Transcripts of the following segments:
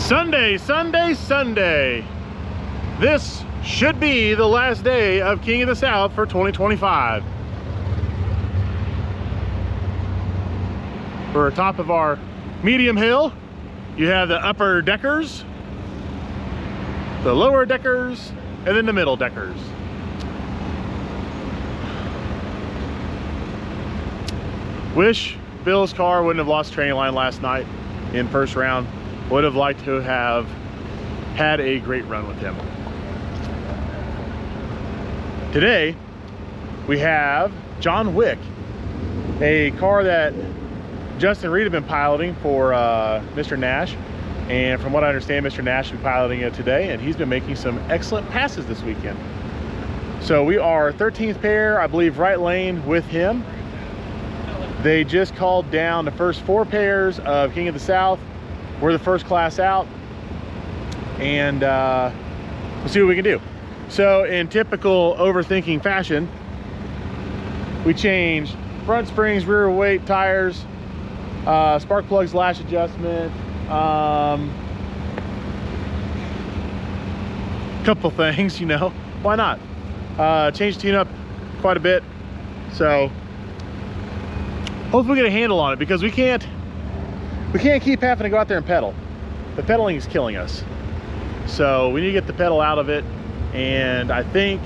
Sunday, Sunday, Sunday. This should be the last day of King of the South for 2025. We're at top of our medium hill. You have the upper deckers, the lower deckers, and then the middle deckers. Wish Bill's car wouldn't have lost training line last night in first round. Would have liked to have had a great run with him. Today, we have John Wick, a car that Justin Reed have been piloting for Mr. Nash. And from what I understand, Mr. Nash will be piloting it today, and he's been making some excellent passes this weekend. So we are 13th pair, I believe, right lane with him. They just called down the first 4 pairs of King of the South. We're the first class out, and we'll see what we can do. So in typical overthinking fashion, we changed front springs, rear weight, tires, spark plugs, lash adjustment, couple things, you know, why not? Changed tune-up quite a bit, so hopefully we get a handle on it, because we can't keep having to go out there and pedal. The pedaling is killing us. So we need to get the pedal out of it, and I think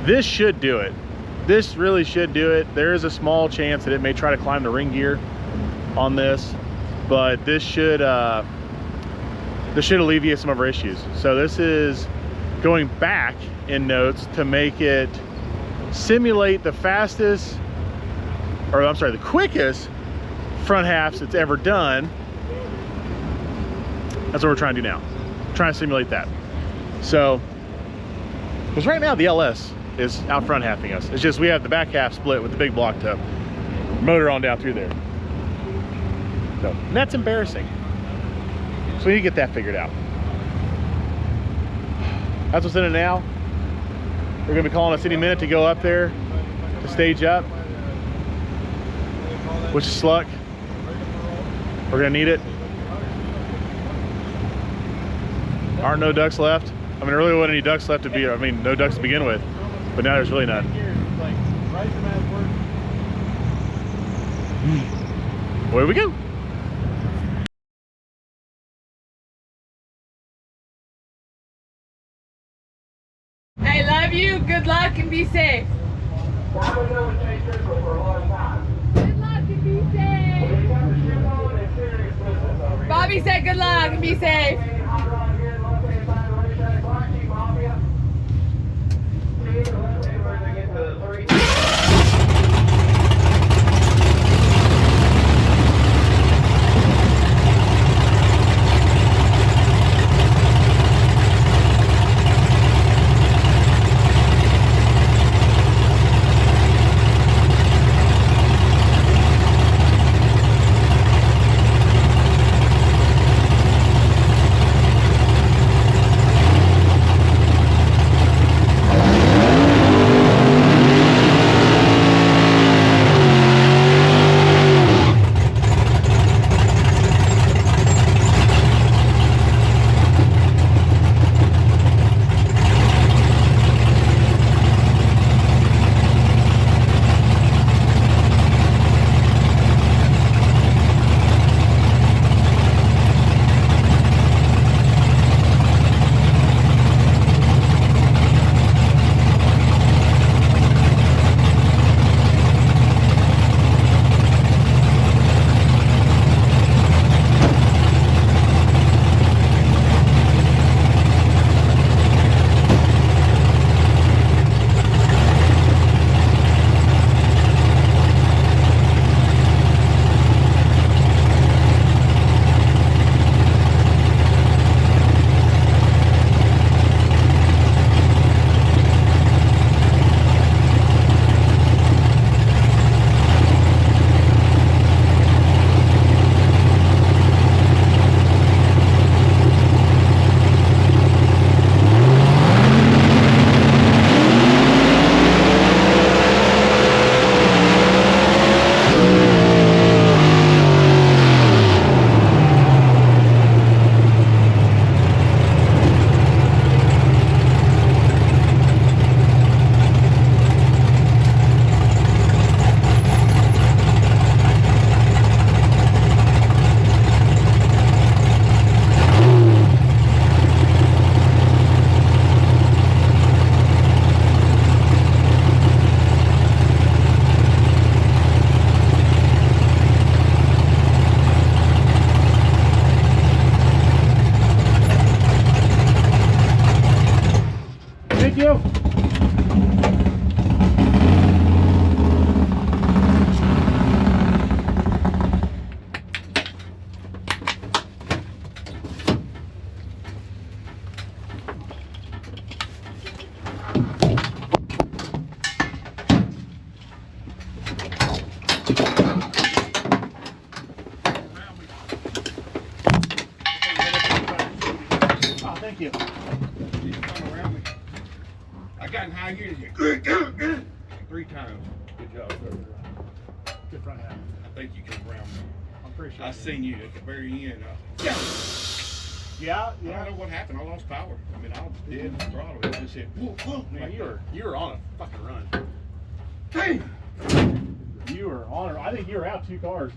this should do it. This really should do it. There is a small chance that it may try to climb the ring gear on this, but this should alleviate some of our issues. So this is going back in notes to make it simulate the fastest, or I'm sorry, the quickest front halves it's ever done. That's what we're trying to do now. Trying to simulate that. So, because right now the LS is out front halving us. It's just we have the back half split with the big block tub motor on down through there. So, and that's embarrassing. So we need to get that figured out. That's what's in it now. We're gonna be calling us any minute to go up there to stage up, which is Sluck. We're gonna need it. Aren't no ducks left. I mean, there really wasn't any ducks left to be, I mean, no ducks to begin with, but now there's really none. Away we go. I love you, good luck, and be safe. Good luck and be safe. Bobby said good luck and be safe. Oh, thank you. You come around me. I got in high gear. 3 times. Good job. Good front half. I think you come around me. I'm pretty sure. I seen you at the very end. Yeah, I don't know what happened. I lost power. I mean, I was dead in the throttle. It just hit. Whoa, Man, you were on a fucking run. Hey! You were on. I think you were out 2 cars.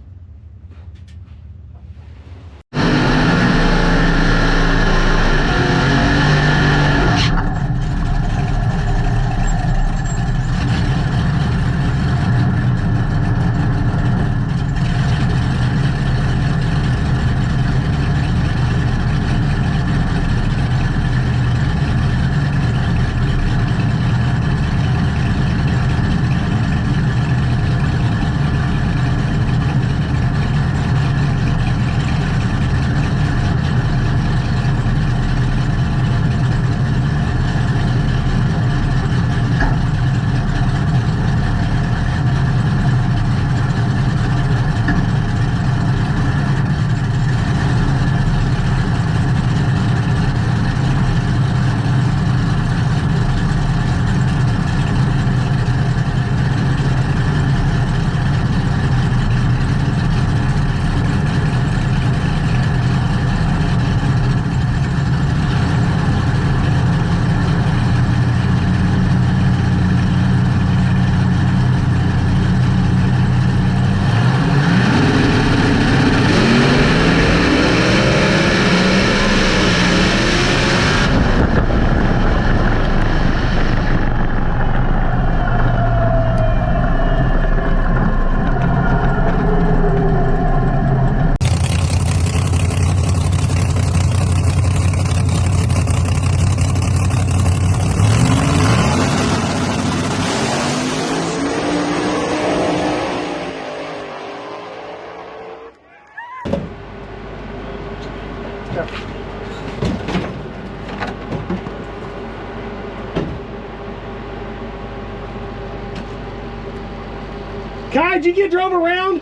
Kai, did you get drove around?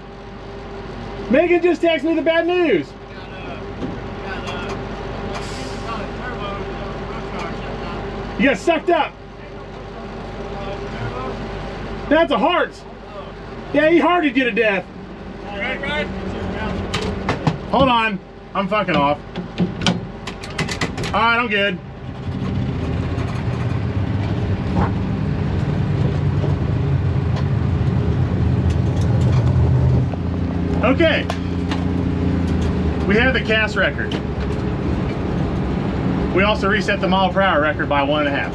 Megan just texted me the bad news. You got sucked up. That's a heart. Yeah, he hearted you to death. Right. Hold on. I'm fucking off. Alright, I'm good. Okay. We have the CAS record. We also reset the mile per hour record by 1.5.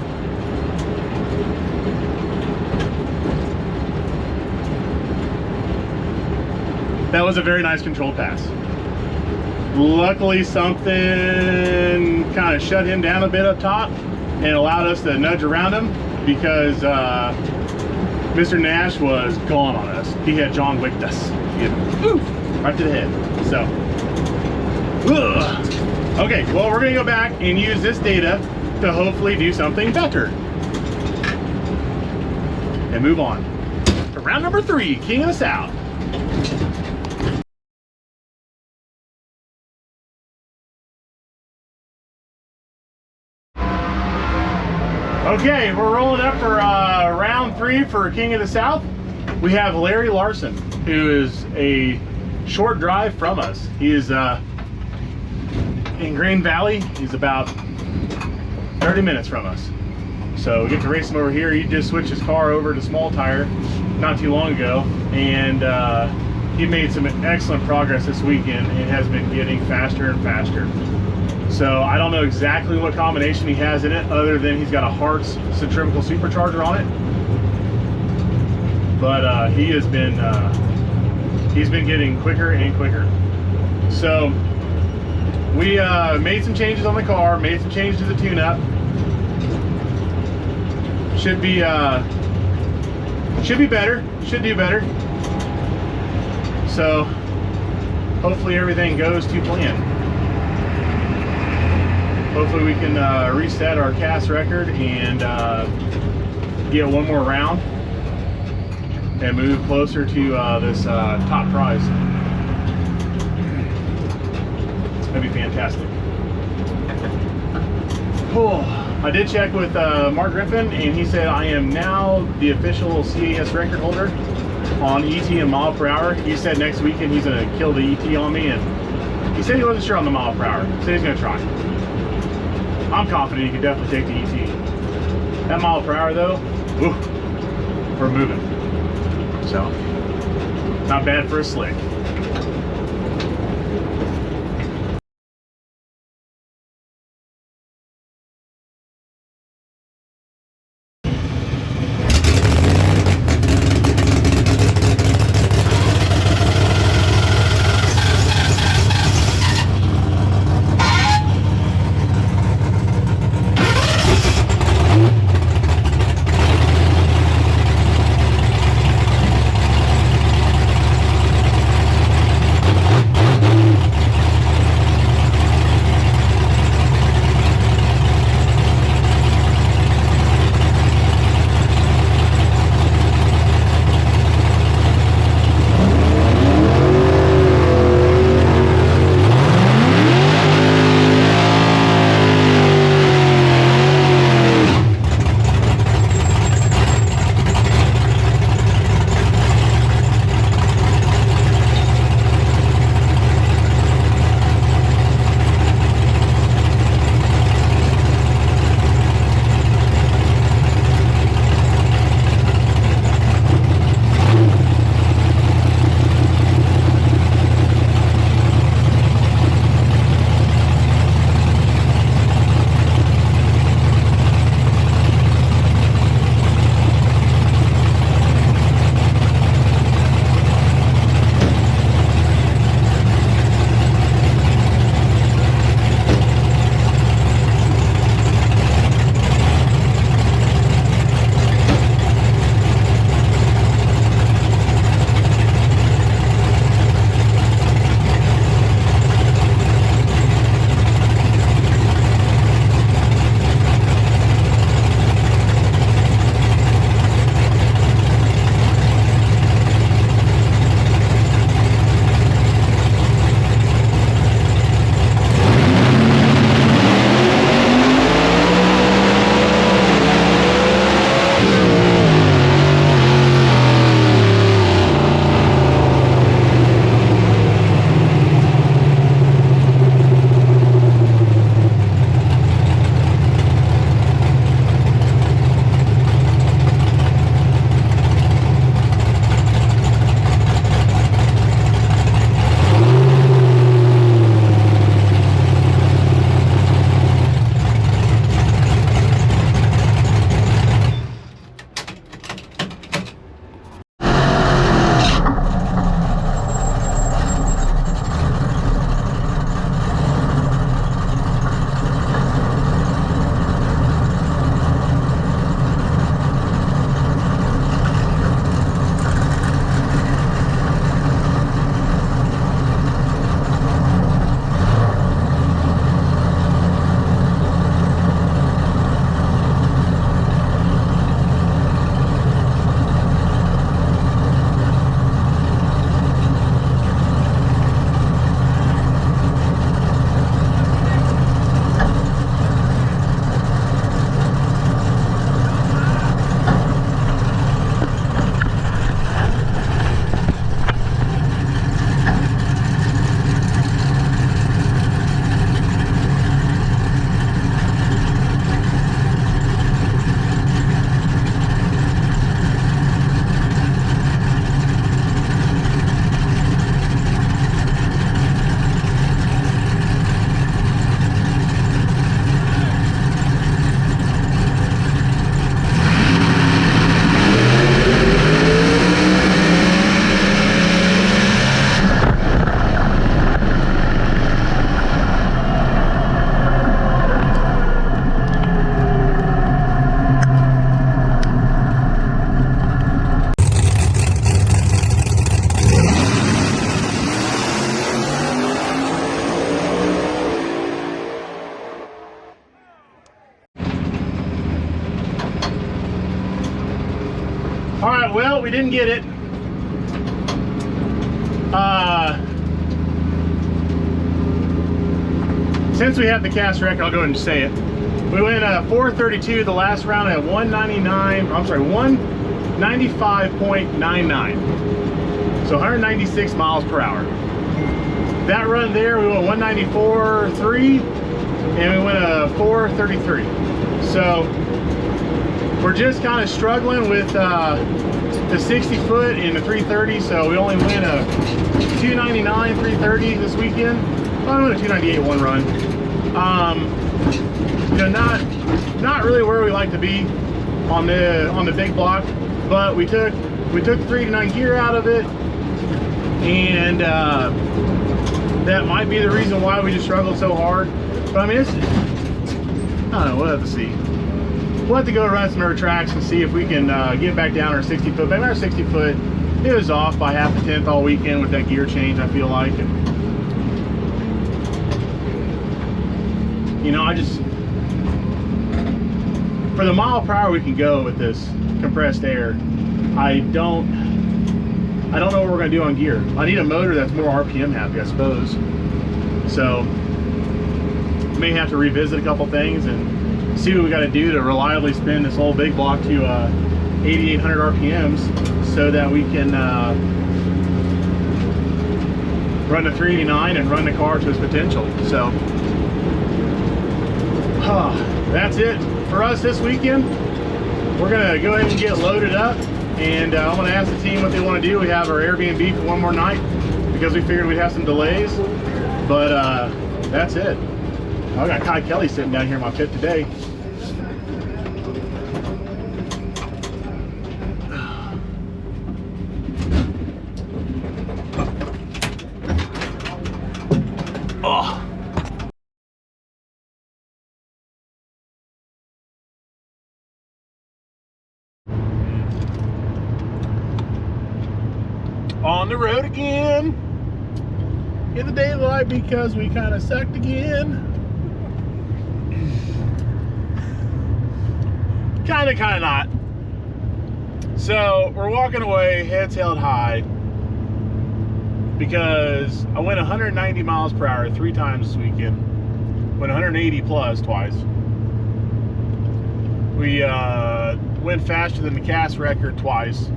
That was a very nice controlled pass. Luckily something kind of shut him down a bit up top and allowed us to nudge around him because Mr. Nash was gone on us. He had John Wicked us. Right to the head. So, okay, well, we're gonna go back and use this data to hopefully do something better. And move on to round number 3, King of the South. Okay, we're rolling up for round 3 for King of the South. We have Larry Larson, who is a short drive from us. He is in Green Valley. He's about 30 minutes from us. So we get to race him over here. He just switched his car over to small tire not too long ago, and he made some excellent progress this weekend and has been getting faster and faster. So I don't know exactly what combination he has in it, other than he's got a Hart's centrifugal supercharger on it. But he's been getting quicker and quicker. So we made some changes on the car, made some changes to the tune-up. Should be better. Should do better. So hopefully everything goes to plan. Hopefully we can reset our CAS record and get one more round. and move closer to this top prize. That'd be fantastic. Cool. I did check with Mark Griffin, and he said I am now the official CAS record holder on ET and mile per hour. He said next weekend he's going to kill the ET on me, and he said he wasn't sure on the mile per hour. He said he's going to try. I'm confident he can definitely take the ET. That mile per hour though, whew, we're moving. So, not bad for a slick. All right, well, we didn't get it. Since we have the CAS record, I'll go ahead and say it. We went 432 the last round at 199. I'm sorry, 195.99. So 196 miles per hour. That run there, we went 194.3, and we went 433. So we're just kind of struggling with the 60 foot and the 330. So we only went a 299, 330 this weekend. Well, I went a 298 one run. You know, not really where we like to be on the big block, but we took 389 gear out of it, and that might be the reason why we just struggled so hard. But I mean, it's, I don't know, we'll have to see. We'll have to go run some other tracks and see if we can get back down our 60 foot. Maybe our 60 foot, it was off by half a tenth all weekend with that gear change, I feel like. And, you know, I just, for the mile per hour we can go with this compressed air, I don't know what we're gonna do on gear. I need a motor that's more RPM happy, I suppose. So may have to revisit a couple things and see what we got to do to reliably spin this whole big block to 8,800 RPMs so that we can run the 389 and run the car to its potential. So that's it for us this weekend. We're gonna go ahead and get loaded up, and I'm gonna ask the team what they want to do. We have our Airbnb for one more night because we figured we'd have some delays, but that's it. I got Kai Kelly sitting down here in my pit today. Oh. On the road again in the daylight because we kind of sucked again. Kind of not. So we're walking away, heads held high, because I went 190 miles per hour 3 times this weekend. Went 180 plus twice. We went faster than the CAS record twice.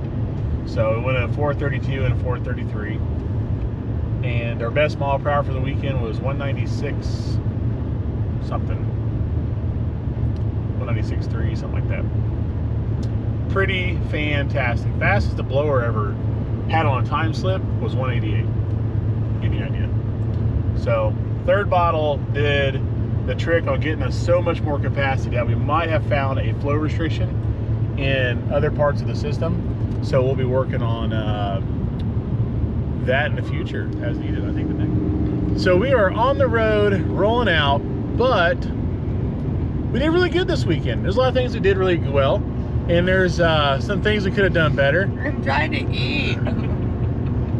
So we went a 432 and a 433. And our best mile per hour for the weekend was 196 something. 196.3, something like that. Pretty fantastic. Fastest the blower ever had on a time slip was 188. Give you an idea. So third bottle did the trick on getting us so much more capacity that we might have found a flow restriction in other parts of the system. So we'll be working on that in the future as needed, I think, the next. So we are on the road, rolling out, but we did really good this weekend. There's a lot of things we did really well, and there's some things we could have done better. I'm trying to eat.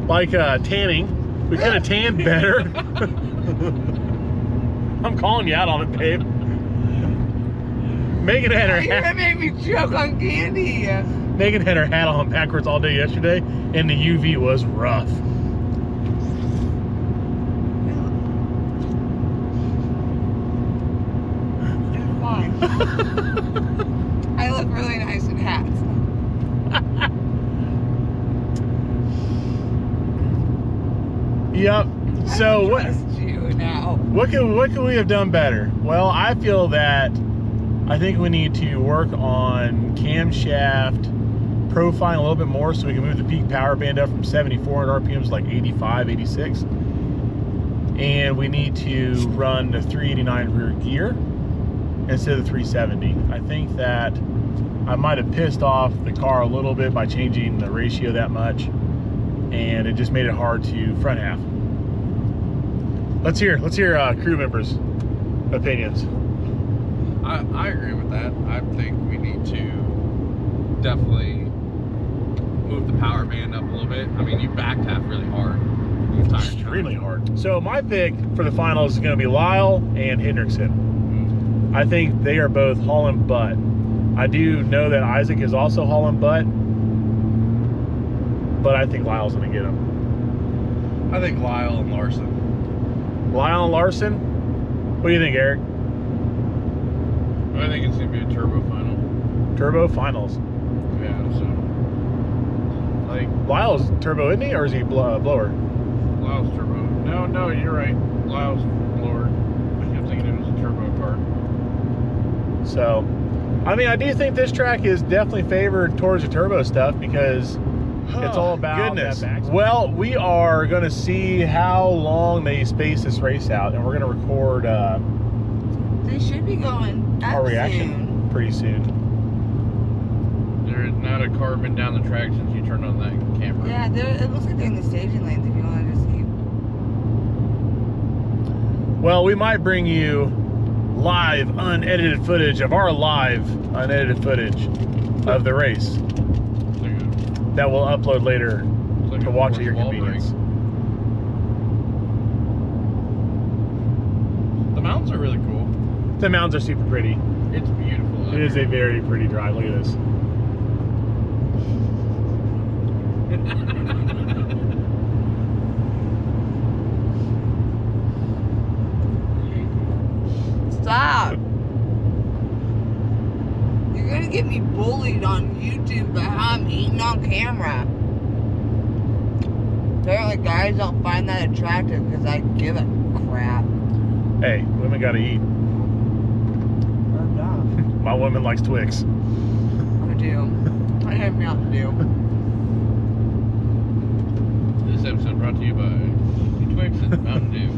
Like tanning. We could have tanned better. I'm calling you out on it, babe. Megan had her You're gonna make me choke on candy. Megan had her hat on backwards all day yesterday, and the UV was rough. It's fine. I look really nice in hats. Yep. So I trust you now. what can we have done better? Well, I feel that I think we need to work on camshaft profiling a little bit more so we can move the peak power band up from 7,400 RPMs to like 85, 86. And we need to run the 389 rear gear instead of the 370. I think that I might have pissed off the car a little bit by changing the ratio that much, and it just made it hard to front half. Let's hear crew members' opinions. I agree with that. I think we need to definitely move the power band up a little bit. I mean, you backed half really hard. Extremely hard. So my pick for the finals is going to be Lyle and Hendrickson. I think they are both hauling butt. I do know that Isaac is also hauling butt, but I think Lyle's going to get him. I think Lyle and Larson. Lyle and Larson? What do you think, Eric? I think it's going to be a turbo final. Turbo finals. Yeah, so. Like, Lyle's turbo, isn't he? Or is he blower? Lyle's turbo. No, you're right. Lyle's blower. I kept thinking it was a turbo car. So, I mean, I do think this track is definitely favored towards the turbo stuff because it's all about goodness. Well, we are going to see how long they space this race out, and we're going to record They should be going our reaction soon. pretty soon. There's not a car been down the track since you turned on that camera. Yeah, it looks like they're in the staging lanes if you want to just see. Well, we might bring you live, unedited footage of our live, unedited footage of the race that we'll upload later to watch at your convenience. The mountains are really cool. The mountains are super pretty. It's beautiful. It is a very pretty drive. Look at this. Stop! You're gonna get me bullied on YouTube about how I'm eating on camera. Apparently guys don't find that attractive because I give a crap. Hey, women gotta eat. My woman likes Twix. I do. I have Mountain Dew. This episode brought to you by Twix and Mountain Dew.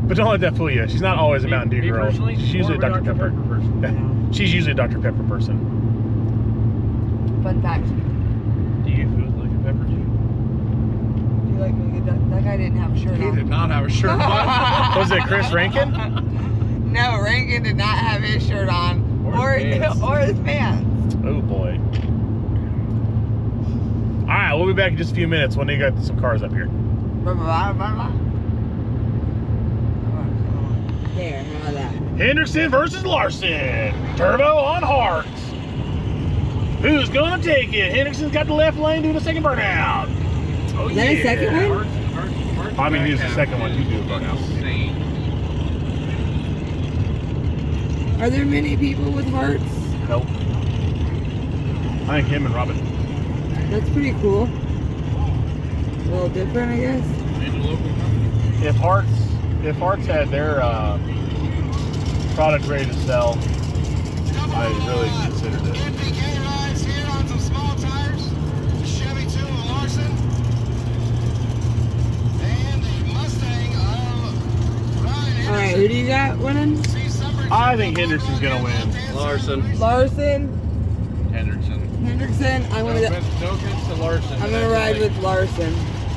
But don't let that fool you. She's not always a Mountain Dew girl. She's usually a Dr. Pepper person. She's usually a Dr. Pepper person. Fun fact. Do you feel like a pepper too? Do you like me? That guy didn't have a shirt He on. did not have a shirt on. Was it Chris Rankin? No, Rankin did not have his shirt on. Or his pants. Oh boy. Alright, we'll be back in just a few minutes when they got some cars up here. There, how about that? Henderson versus Larson. Turbo on Harts. Who's gonna take it? Henderson's got the left lane doing a second burnout. Oh, Is that a second one? I mean, he's the second one to do a burnout. Are there many people with hearts? Nope. I think him and Robin. That's pretty cool. A little different, I guess. If Harts had their product ready to sell, I really considered it. rides here on some small tires. Chevy 2 and Larson. And a Mustang of Ryan Alright, who do you got winning? I think Henderson's gonna win. Larson. Larson. Henderson. Hendrickson. No offense to Larson. I'm gonna ride with Larson.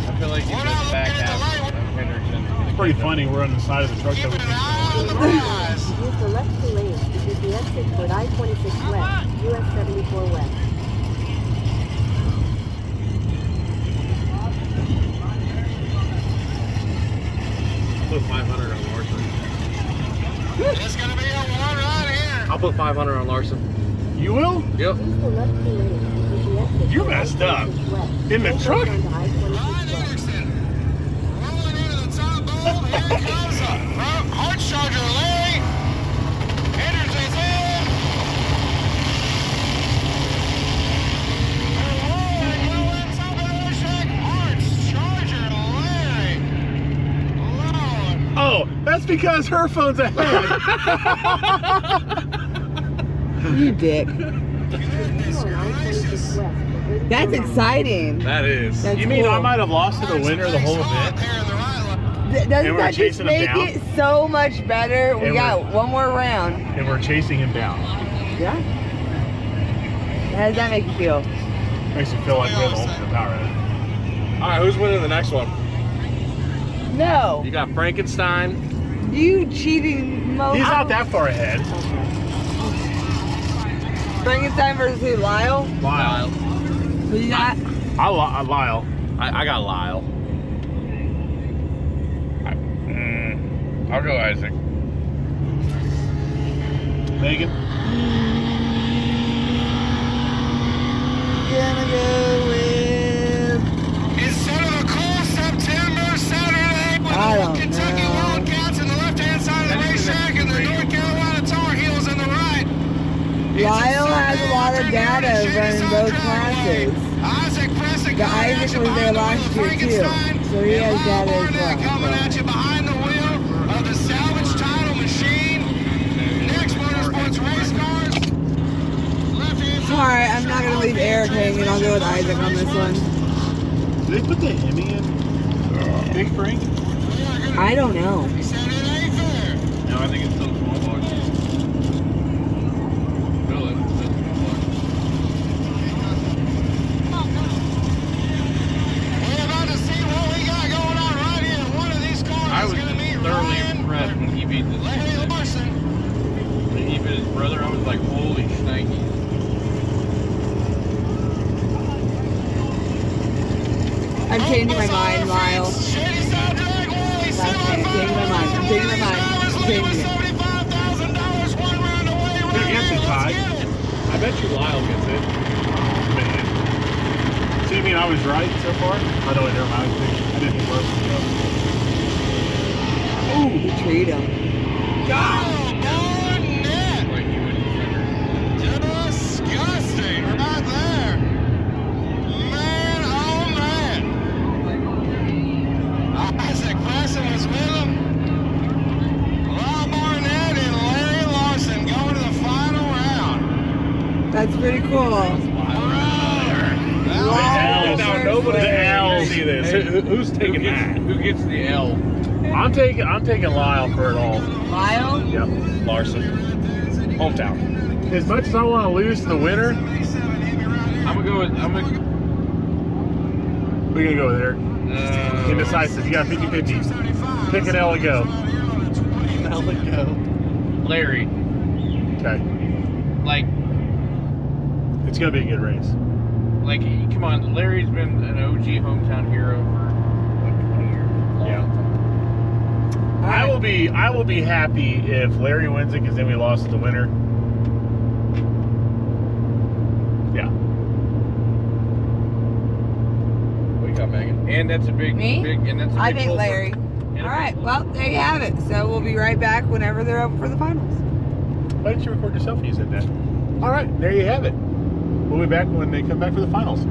I feel like he's got the back half of Henderson. It's pretty funny. We're on the side of the truck that we Keeping an eye on the prize. Use the left two lanes to get the exit toward I-26 West, US 74 West. Put 500 on Larson. It's gonna be a one right here. I'll put 500 on Larson. You will? Yep. Use the left two lanes to get the exit You toward messed up. I-26 West. In the Then truck? turn onto I-26 Ryan West. Anderson rolling into the top bowl. Here comes a hard charger, Larry. Henderson's in. And Larry going top of the track. Hard charger, Larry. Lord. Oh, that's because her phone's ahead. You dick. Continue on I-26 West. for 30 That's miles. exciting. That is. That's You mean cool. I might have lost to the winner of the whole event? Doesn't And we're that just chasing him make down? it so much better? We And got one more round. And we're chasing him down. Yeah. How does that make you feel? Makes me feel like we're the ultimate power in it. All right, who's winning the next one? No. You got Frankenstein. You cheating mo. He's not that far ahead. Frankenstein versus who? Lyle? Lyle. Who you got? Lyle. I got Lyle. I'll go Isaac. Megan. Gonna go with. Instead of a cool step 10 data running both classes. The Isaac was there last year too, so he has data as well. Coming at you behind the wheel of the salvage title machine. Next Motorsports race cars. Alright, I'm not gonna leave Eric hanging. I'll go with Isaac on this one. Did they put the Hemi in Big Frank? I don't know. He said it ain't fair. No, I think it's still small box. Bill, it's still small box. We're about to see what we got going on right here. One of these cars I was is going to be thoroughly Ryan impressed when he beat this Larry kid. Larson. When he beat his brother, I was like, holy shnikes. I'm changing my mind, Lyle. Shady Side Drag Wally, Last name, changing my mind. I'm changing my mind. I'm changing it. $75,000 one round away. Good answer, Ty. I bet you Lyle gets it. Man. So you mean I was right so far? I know, never mind. I didn't think worse. Ooh, he treated him. Like he went to center. Disgusting right there. Man, oh man. Isaac Preston was with him. Lyle Barnett and Larry Larson going to the final round. That's pretty cool. Now nobody can see this. Who's taking that? Who gets the L? I'm taking Lyle for it all. Lyle? Yep. Larson. Hometown. As much as I want to lose to the winner, I'm gonna go with. we're gonna go with Eric. Indecisive. You got 50-50. Pick an L and go. L and go. Larry. Okay. Like, It's gonna be a good race. come on. Larry's been an OG hometown hero for like 20 years. Yeah. I will be happy if Larry wins it because then we lost to the winner. Yeah. What you got, Megan? And that's a big, Me? and that's a big I think pull for- Larry. and a All big right, pull. well, there you have it. So we'll be right back whenever they're up for the finals. Why didn't you record yourself when you said that? All right, there you have it. We'll be back when they come back for the finals.